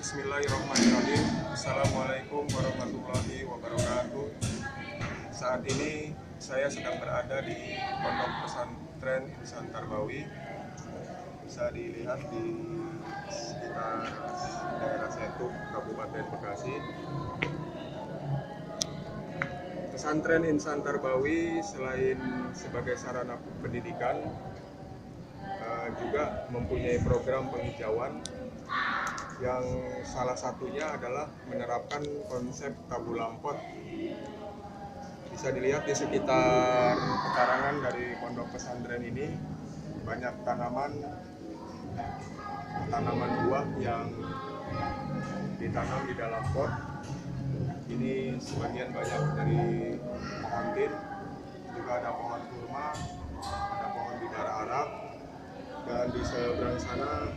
Bismillahirrahmanirrahim. Assalamualaikum warahmatullahi wabarakatuh. Saat ini saya sedang berada di Pondok Pesantren Insan Tarbawi. Bisa dilihat di sekitar daerah Setuk, Kabupaten Bekasi. Pesantren Insan Tarbawi selain sebagai sarana pendidikan juga mempunyai program penghijauan yang salah satunya adalah menerapkan konsep tabu lampot. Bisa dilihat di sekitar pekarangan dari pondok pesantren ini banyak tanaman buah yang ditanam di dalam pot. Ini sebagian banyak dari pohon tin, juga ada pohon kurma, ada pohon bidara Arab, dan di seberang sana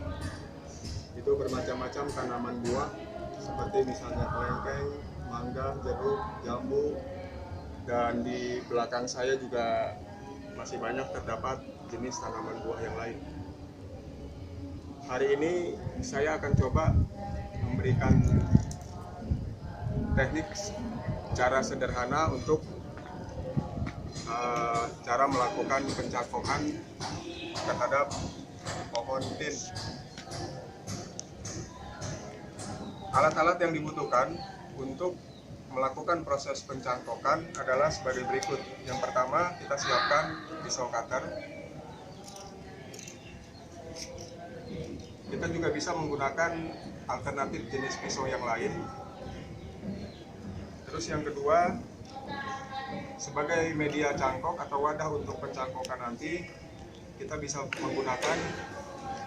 itu bermacam-macam tanaman buah seperti misalnya kelengkeng, mangga, jeruk, jambu, dan di belakang saya juga masih banyak terdapat jenis tanaman buah yang lain. Hari ini saya akan coba memberikan teknik cara sederhana untuk cara melakukan pencangkokan terhadap pohon tin. Alat-alat yang dibutuhkan untuk melakukan proses pencangkokan adalah sebagai berikut. Yang pertama, kita siapkan pisau cutter. Kita juga bisa menggunakan alternatif jenis pisau yang lain. Terus yang kedua, sebagai media cangkok atau wadah untuk pencangkokan nanti, kita bisa menggunakan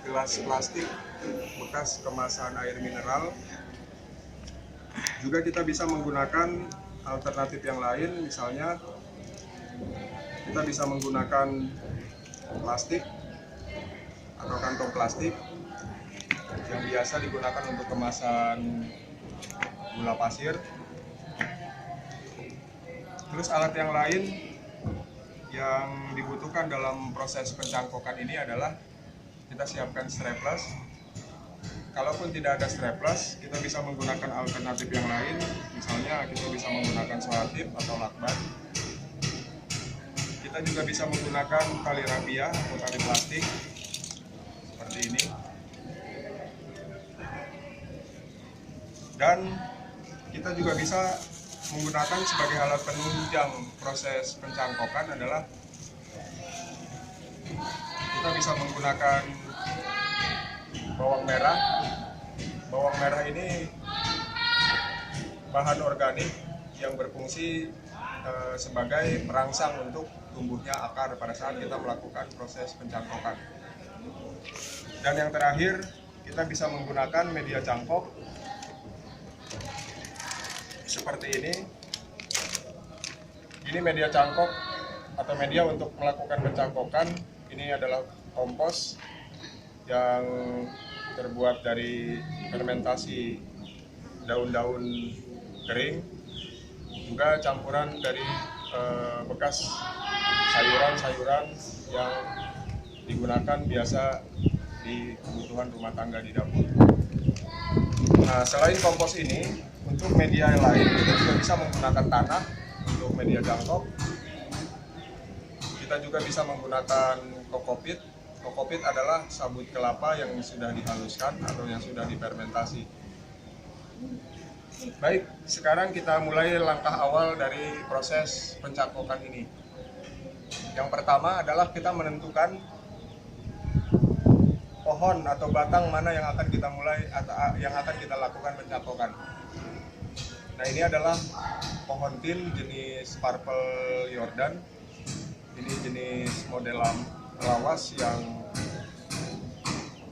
gelas plastik bekas kemasan air mineral. Juga kita bisa menggunakan alternatif yang lain, misalnya kita bisa menggunakan plastik atau kantong plastik yang biasa digunakan untuk kemasan gula pasir. Terus alat yang lain yang dibutuhkan dalam proses pencangkokan ini adalah kita siapkan strapless. Kalaupun tidak ada strapless, kita bisa menggunakan alternatif yang lain. Misalnya kita bisa menggunakan selotip atau lakban. Kita juga bisa menggunakan tali rapiah atau tali plastik seperti ini. Dan kita juga bisa menggunakan sebagai alat penunjang proses pencangkokan adalah kita bisa menggunakan bawang merah. Bawang merah ini bahan organik yang berfungsi sebagai perangsang untuk tumbuhnya akar pada saat kita melakukan proses pencangkokan. Dan yang terakhir, kita bisa menggunakan media cangkok seperti ini. Ini media cangkok atau media untuk melakukan pencangkokan. Ini adalah kompos yang terbuat dari fermentasi daun-daun kering, juga campuran dari bekas sayuran-sayuran yang digunakan biasa di kebutuhan rumah tangga di dapur. Nah, selain kompos ini, untuk media yang lain kita juga bisa menggunakan tanah untuk media cangkok. Kita juga bisa menggunakan kokopit. Kokopit adalah sabut kelapa yang sudah dihaluskan atau yang sudah difermentasi. Baik, sekarang kita mulai langkah awal dari proses pencangkokan ini. Yang pertama adalah kita menentukan pohon atau batang mana yang akan kita mulai atau yang akan kita lakukan pencangkokan. Nah, ini adalah pohon tin jenis Purple Jordan. Ini jenis model lawas yang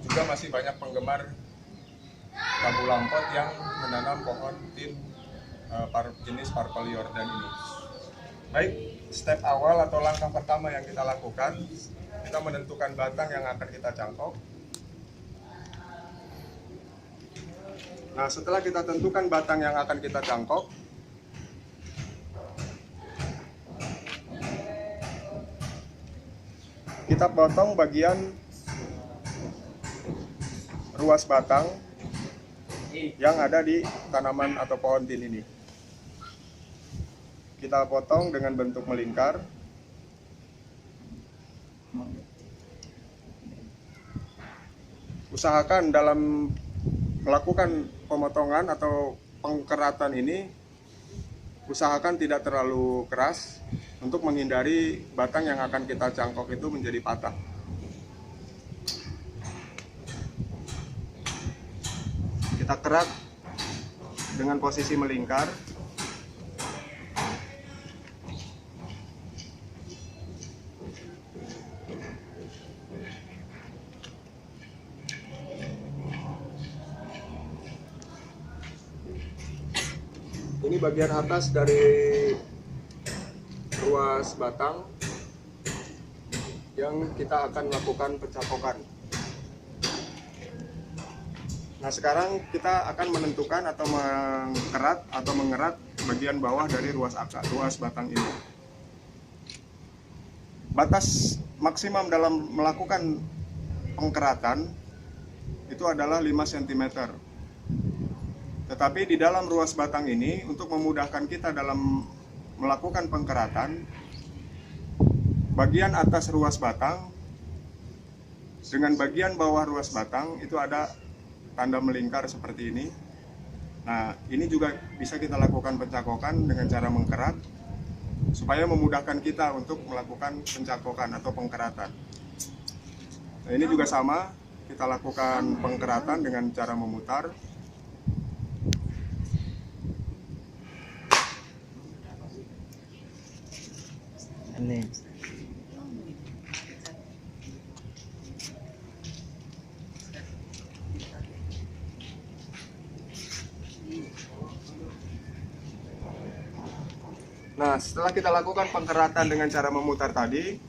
juga masih banyak penggemar tabu lampot yang menanam pohon tin jenis Purple Jordan ini. Baik, step awal atau langkah pertama yang kita lakukan, kita menentukan batang yang akan kita cangkok. Nah, setelah kita tentukan batang yang akan kita cangkok, kita potong bagian ruas batang yang ada di tanaman atau pohon tin ini. Kita potong dengan bentuk melingkar. Usahakan dalam melakukan pemotongan atau pengkeratan ini, usahakan tidak terlalu keras untuk menghindari batang yang akan kita cangkok itu menjadi patah. Kita kerat dengan posisi melingkar. Ini bagian atas dari ruas batang yang kita akan lakukan pencakokan. Nah, sekarang kita akan menentukan atau mengerat atau mengerat bagian bawah dari ruas batang ini. Batas maksimum dalam melakukan pengkeratan itu adalah 5 cm. Tetapi di dalam ruas batang ini, untuk memudahkan kita dalam melakukan pengkeratan, bagian atas ruas batang dengan bagian bawah ruas batang itu ada tanda melingkar seperti ini. Nah, ini juga bisa kita lakukan pencakokan dengan cara mengkerat supaya memudahkan kita untuk melakukan pencakokan atau pengkeratan. Nah, ini juga sama, kita lakukan pengkeratan dengan cara memutar. Ini. Nah, setelah kita lakukan pengkeratan dengan cara memutar tadi,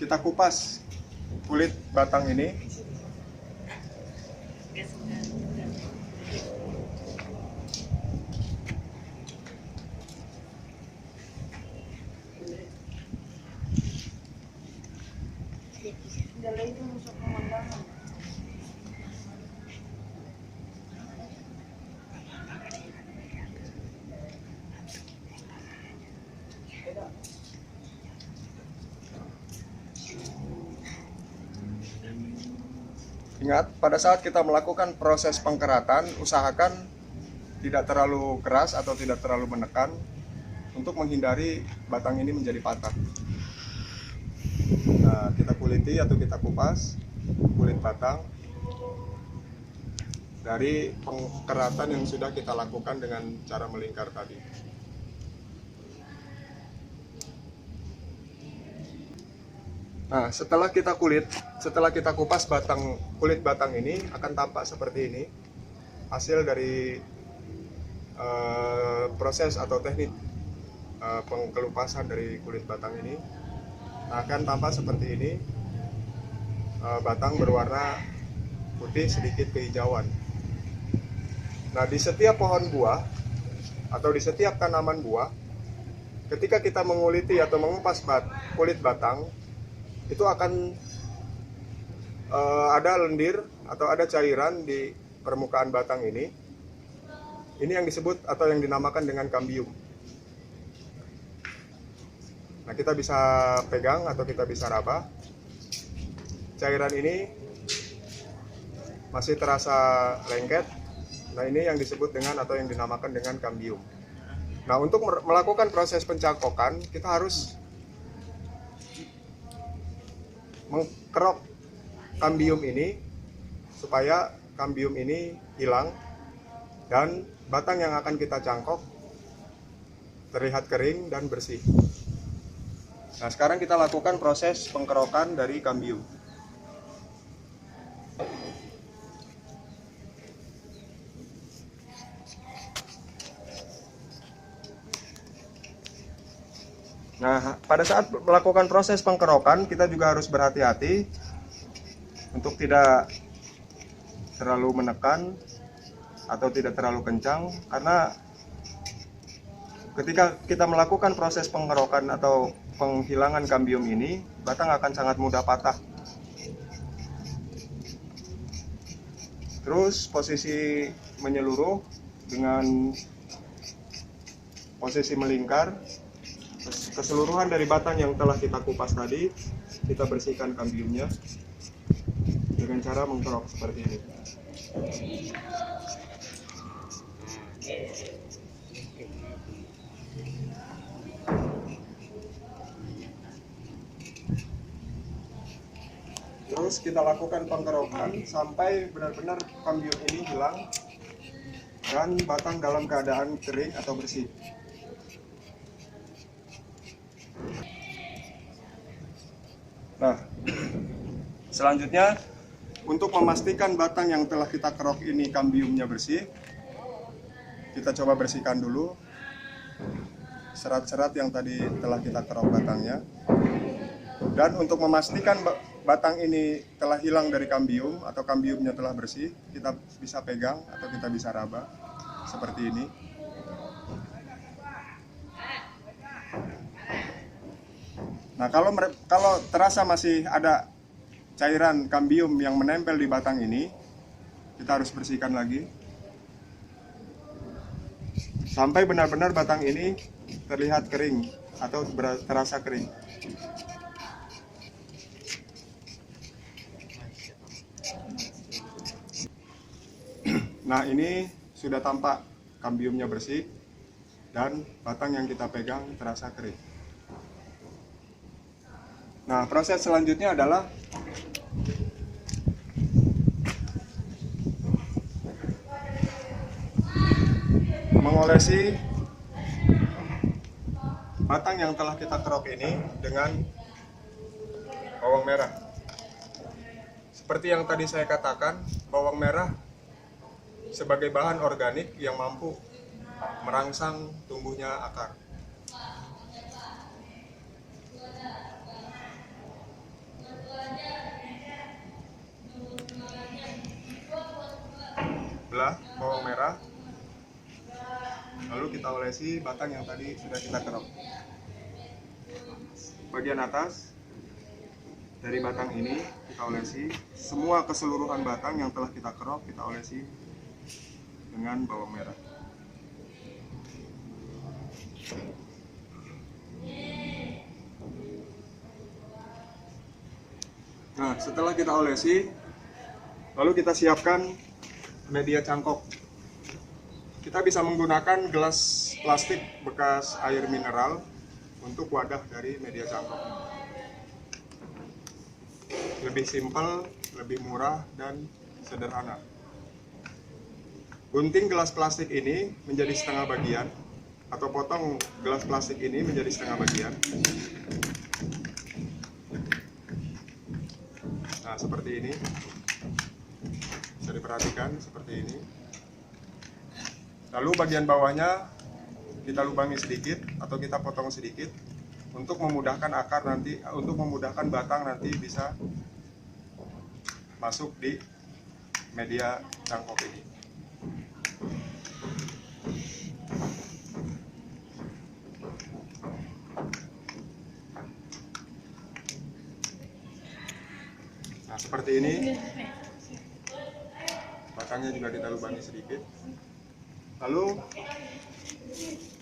kita kupas kulit batang ini. Ingat, pada saat kita melakukan proses pengkeratan, usahakan tidak terlalu keras atau tidak terlalu menekan untuk menghindari batang ini menjadi patah. Nah, kita kuliti atau kita kupas kulit batang dari pengkeratan yang sudah kita lakukan dengan cara melingkar tadi. Nah, setelah kita kupas kulit batang ini akan tampak seperti ini. Hasil dari proses atau teknik pengkelupasan dari kulit batang ini. Nah, akan tampak seperti ini. Batang berwarna putih sedikit kehijauan. Nah, di setiap pohon buah atau di setiap tanaman buah, ketika kita menguliti atau mengupas kulit batang, itu akan ada lendir atau ada cairan di permukaan batang ini. Ini yang disebut atau yang dinamakan dengan kambium. Nah, kita bisa pegang atau kita bisa raba. Cairan ini masih terasa lengket. Nah, ini yang disebut dengan atau yang dinamakan dengan kambium. Nah, untuk melakukan proses pencakokan, kita harus mengkerok kambium ini supaya kambium ini hilang dan batang yang akan kita cangkok terlihat kering dan bersih. Nah, sekarang kita lakukan proses pengkerokan dari kambium. Nah, pada saat melakukan proses pengkerokan, kita juga harus berhati-hati untuk tidak terlalu menekan atau tidak terlalu kencang, karena ketika kita melakukan proses pengkerokan atau penghilangan kambium ini, batang akan sangat mudah patah. Terus posisi menyeluruh dengan posisi melingkar. Keseluruhan dari batang yang telah kita kupas tadi, kita bersihkan kambiumnya dengan cara mengkerok seperti ini. Terus kita lakukan pengkerokan sampai benar-benar kambium ini hilang dan batang dalam keadaan kering atau bersih. Nah, selanjutnya untuk memastikan batang yang telah kita kerok ini kambiumnya bersih, kita coba bersihkan dulu serat-serat yang tadi telah kita kerok batangnya. Dan untuk memastikan batang ini telah hilang dari kambium atau kambiumnya telah bersih, kita bisa pegang atau kita bisa raba seperti ini. Nah, kalau terasa masih ada cairan kambium yang menempel di batang ini, kita harus bersihkan lagi sampai benar-benar batang ini terlihat kering atau terasa kering. Nah, ini sudah tampak kambiumnya bersih dan batang yang kita pegang terasa kering. Nah, proses selanjutnya adalah mengolesi batang yang telah kita kerok ini dengan bawang merah. Seperti yang tadi saya katakan, bawang merah sebagai bahan organik yang mampu merangsang tumbuhnya akar. Belah bawang merah, lalu kita olesi batang yang tadi sudah kita kerok. Bagian atas dari batang ini kita olesi, semua keseluruhan batang yang telah kita kerok kita olesi dengan bawang merah. Nah, setelah kita olesi, lalu kita siapkan media cangkok. Kita bisa menggunakan gelas plastik bekas air mineral untuk wadah dari media cangkok. Lebih simpel, lebih murah, dan sederhana. Gunting gelas plastik ini menjadi setengah bagian, atau potong gelas plastik ini menjadi setengah bagian. Nah, seperti ini. Bisa diperhatikan seperti ini. Lalu bagian bawahnya kita lubangi sedikit atau kita potong sedikit untuk memudahkan akar nanti, untuk memudahkan batang nanti bisa masuk di media cangkok ini. Nah, seperti ini. Batangnya juga kita lubangi sedikit. Lalu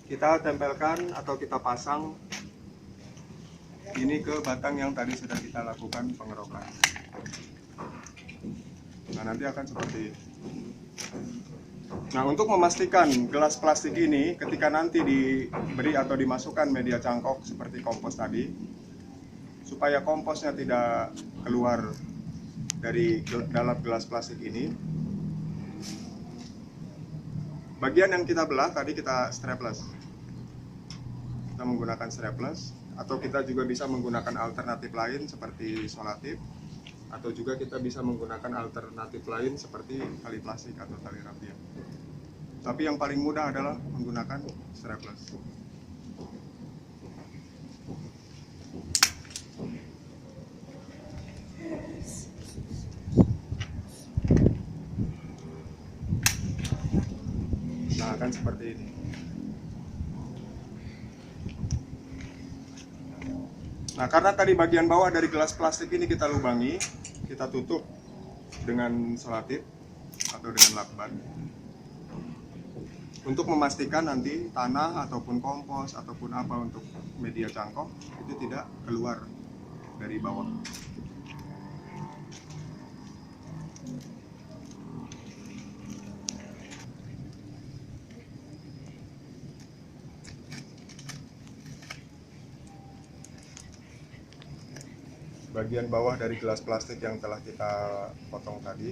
kita tempelkan atau kita pasang ini ke batang yang tadi sudah kita lakukan pengerokan. Nah, nanti akan seperti ini. Nah, untuk memastikan gelas plastik ini ketika nanti diberi atau dimasukkan media cangkok seperti kompos tadi, supaya komposnya tidak keluar dari dalam gelas plastik ini, bagian yang kita belah tadi kita strapless. Kita menggunakan strapless, atau kita juga bisa menggunakan alternatif lain seperti solatif, atau juga kita bisa menggunakan alternatif lain seperti tali plastik atau tali rapia. Tapi yang paling mudah adalah menggunakan strapless. Nah, akan seperti ini. Nah, karena tadi bagian bawah dari gelas plastik ini kita lubangi, kita tutup dengan solatif. atau dengan lakban, untuk memastikan nanti tanah ataupun kompos ataupun apa untuk media cangkok itu tidak keluar dari bawah. Bagian bawah dari gelas plastik yang telah kita potong tadi,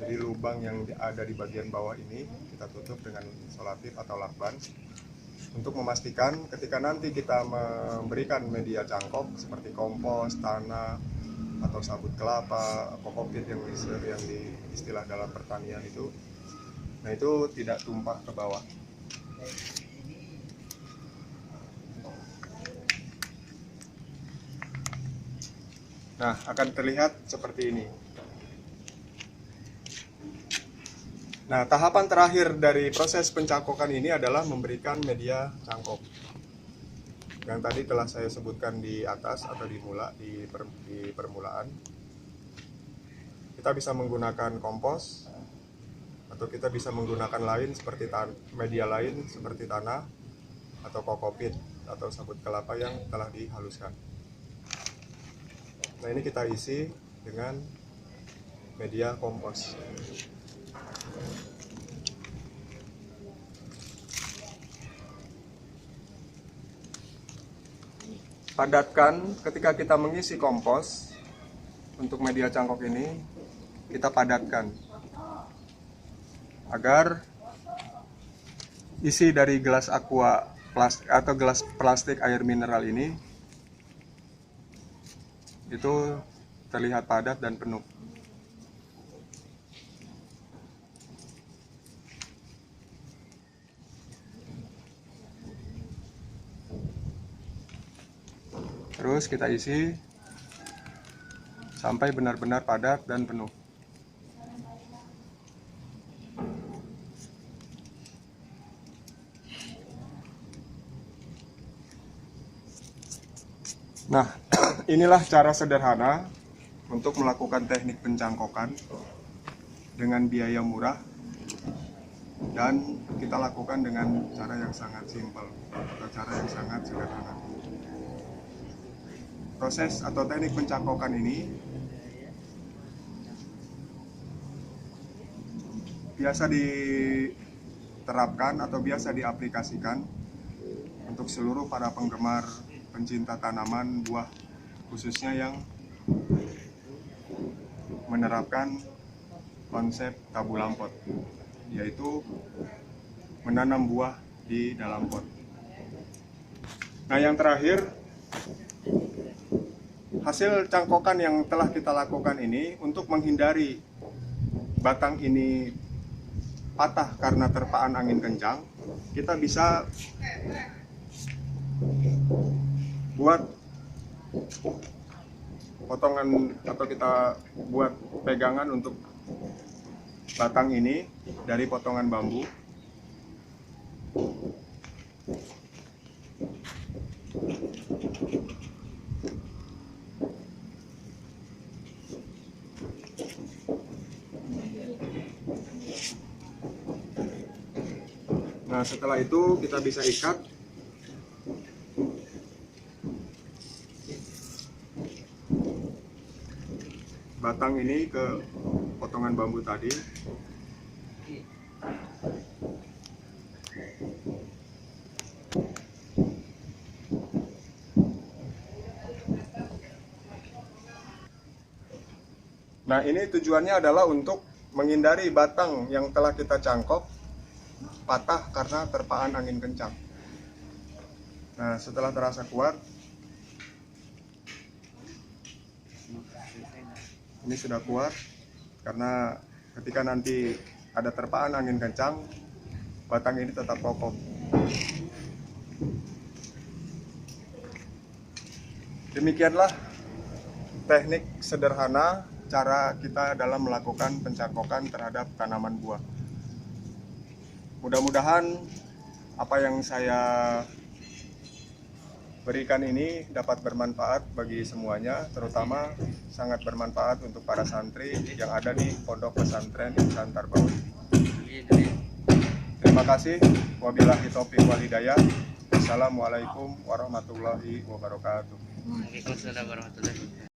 jadi lubang yang ada di bagian bawah ini kita tutup dengan isolatif atau lakban untuk memastikan ketika nanti kita memberikan media cangkok seperti kompos, tanah, atau sabut kelapa, kokopit yang di istilah dalam pertanian itu, nah itu tidak tumpah ke bawah. Nah, akan terlihat seperti ini. Nah, tahapan terakhir dari proses pencangkokan ini adalah memberikan media cangkok. Yang tadi telah saya sebutkan di atas atau di permulaan. Kita bisa menggunakan kompos, atau kita bisa menggunakan lain seperti media lain seperti tanah, atau kokopit, atau sabut kelapa yang telah dihaluskan. Nah, ini kita isi dengan media kompos. Padatkan ketika kita mengisi kompos untuk media cangkok ini, kita padatkan agar isi dari gelas aqua plastik atau gelas plastik air mineral ini itu terlihat padat dan penuh. Terus kita isi sampai benar-benar padat dan penuh. Nah, inilah cara sederhana untuk melakukan teknik pencangkokan dengan biaya murah, dan kita lakukan dengan cara yang sangat simpel atau cara yang sangat sederhana. Proses atau teknik pencangkokan ini biasa diterapkan atau biasa diaplikasikan untuk seluruh para penggemar pencinta tanaman buah, khususnya yang menerapkan konsep tabu lampot, yaitu menanam buah di dalam pot. Nah, yang terakhir, hasil cangkokan yang telah kita lakukan ini untuk menghindari batang ini patah karena terpaan angin kencang, kita bisa buat potongan atau kita buat pegangan untuk batang ini dari potongan bambu. Nah, setelah itu kita bisa ikat batang ini ke potongan bambu tadi. Nah, ini tujuannya adalah untuk menghindari batang yang telah kita cangkok patah karena terpaan angin kencang. Nah, setelah terasa kuat, ini sudah kuat karena ketika nanti ada terpaan angin kencang, batang ini tetap kokoh. Demikianlah teknik sederhana cara kita dalam melakukan pencangkokan terhadap tanaman buah. Mudah-mudahan apa yang saya berikan ini dapat bermanfaat bagi semuanya, terutama sangat bermanfaat untuk para santri yang ada di Pondok Pesantren Insan Tarbawah ini. Terima kasih. Wabillahi taufiq wal hidayah. Wassalamualaikum warahmatullahi wabarakatuh. Waalaikumsalam warahmatullahi wabarakatuh.